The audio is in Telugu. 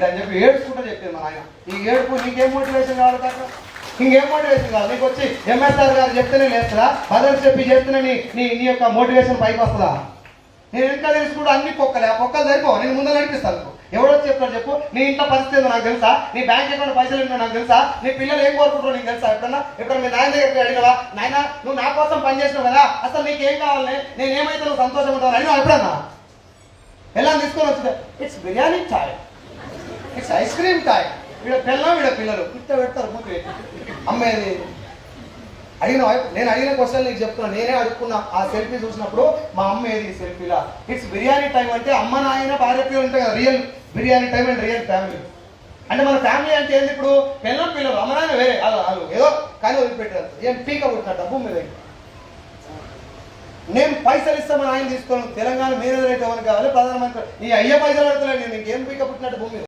అని చెప్పి ఏడ్చుకుంటూ చెప్పింది మా ఆయన. ఈ ఏడుపు నీకేం మోటివేషన్ కావాలి కాక, ఇంకేం మోటివేషన్ కావాలి నీకు? వచ్చి ఎంఎస్ఆర్ గారు చెప్తేనే లేస్తుందా? బదర్స్ చెప్పి చేస్తేనే నీ నీ యొక్క మోటివేషన్ పైకి వస్తుందా? నేను ఇంకా తెలుసుకుంటూ అన్ని పొక్కలే, ఆ పొక్కలు సరిపో, నేను ముందు నడిపిస్తాను. ఎవరో చెప్తాడు చెప్పు? నీ ఇంట్లో పరిస్థితి ఏందో నాకు తెలుసా? నీ బ్యాంక్ అకౌంట్ పైసలు ఏంటో నాకు తెలుసా? నీ పిల్లలు ఏం కోరుకుంటారో నీకు తెలుసా? ఎప్పుడన్నా మీ నాయన దగ్గర అడిగినవా? నాయన నువ్వు నా కోసం పనిచేసినావు కదా, అసలు నీకు ఏం కావాలి, నేను ఏమైతే నువ్వు సంతోషం ఉంటావు అడిగినా ఎప్పుడన్నా? ఎలా తీసుకొని వచ్చింది? It's biryani chai, it's ice cream chai. వీడ పిల్లలు ఇట్ట పెడతారు మూతి అమ్మేది. నేను అడిగిన క్వశ్చన్ నీకు చెప్తున్నా. నేనే అడుక్కున్నా ఆ సెల్ఫీ చూసినప్పుడు, మా అమ్మ ఏది సెల్ఫీలా? ఇట్స్ బిర్యానీ టైం అంటే అమ్మ నాయన భార్య పిల్లలు ఉంటాయి కదా, real biryani time and real family. అంటే మన ఫ్యామిలీ అంటే ఏంది? ఇప్పుడు పిల్లలు అమ్మ నాయన వేరే, వాళ్ళు ఏదో కానీ వదిలిపెట్టారు. ఏం పీక పుట్టినట్టు డబ్బు మీద నేను పైసలు ఇస్తామని ఆయన తీసుకోను. తెలంగాణ మేనేజర్ అయితే ఎవరికి కావాలి? ప్రధానమంత్రి. నీ అయ్యే పైసలు పెడతలేదు, నేను ఇంకేం పీక పుట్టినట్టు భూమి మీద.